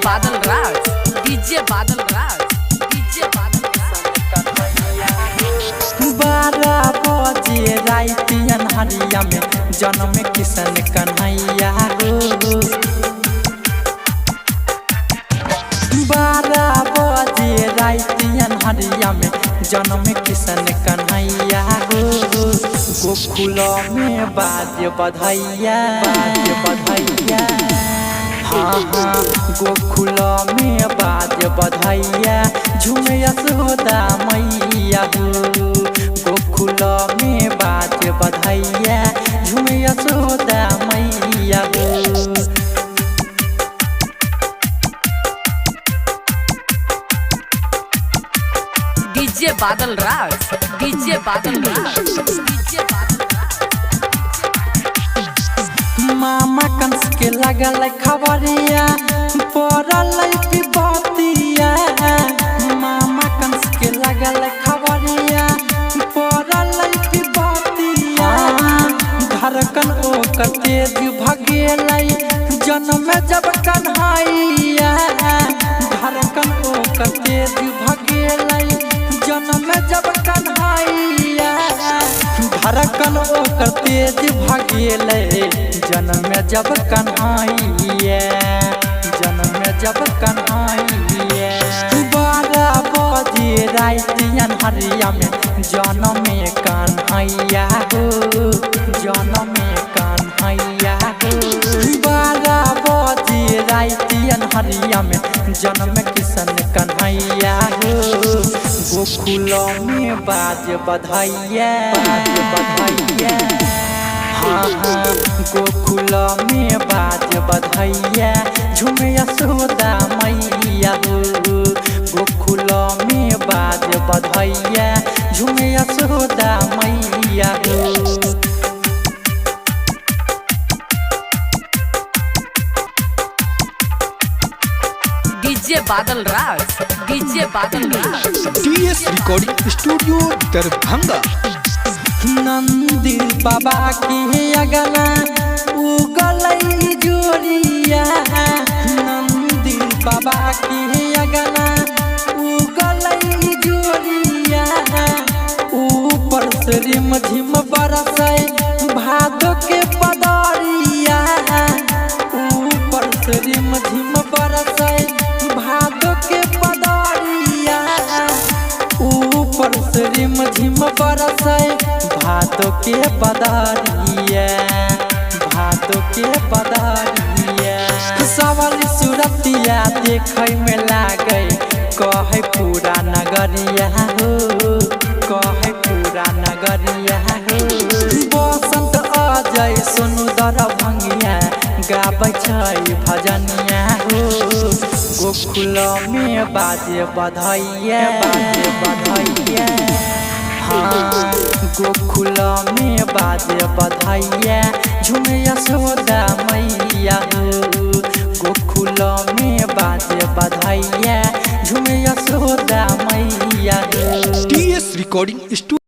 बादल Raj, DJ Badal Raj, DJ Badal राज। 12 बजे रात अन्हरिया में जन्म किशन कन्हैया हो। 12 बजे रात अन्हरिया में जन्म किशन कन्हैया हो। गोकुल में बाजे बधाइया, बाजे बधाइया, हाँ हाँ गोकुल में बाजे बधाइया, झूमे यशोदा मैया हो। गोकुल में बाजे बधाइया, झूमे यशोदा मैया हो। DJ Badal Raj, DJ Badal Raj, DJ Badal राज। मामा कंस के लगल खबरिया, पड़ल विपतिया। मामा कंस के लगल खबरिया, पड़ल विपतिया। धड़कन ओकर तेज भगेलै, जन्म जब कन्हैया। धड़कन ओकर तेज भगेलै, जन्म जब कन्हैया। धड़कन ओकर तेज भगेलै, जन्म जब कन्हैया, जन्म जब कन्हैया। 12 बजे रात अन्हरिया में जन्म कन्हैया हो, जन्म कन्हैया हो। 12 बजे रात अन्हरिया में जन्म किशन कन्हैया हो। गोकुल में बाजे बधाइया, बाजे बधाइया, हाँ हाँ गोकुल में बाजे बधाइया, झूमे यशोदा मैया हो। गोकुल में बाजे बधाइया, झूमे यशोदा मैया हो। DJ Badal Raj, DJ Badal Raj. TS recording studio Darbhanga. Nandi बाबा की अगना उगलै जोरिया। नंदी बाबा की अगना उगलै जोरिया। ऊपर से रिम झिम बरसै भादो के पदरिया। ऊपर से रिम झिम बरसै भादो के पदरिया। ऊपर से रिम झिम बरसै भादो के पदरिया, भादो के पदरिया। सवाल सूरतिया देखै में लागै, कहै पूरा नगरिया हो, कहै पूरा नगरिया हो। बसंत अजय सोनू दरभंगिया गाबै छै भजनिया हो। गोकुल में बाजे बधाइया, बाजे बधाइया, हाँ गोकुल में बाजे बधाइया, झूमे यशोदा मैया हो। गोकुल में बाजे बधाइया, झूमे यशोदा मैया हो। TS recording studio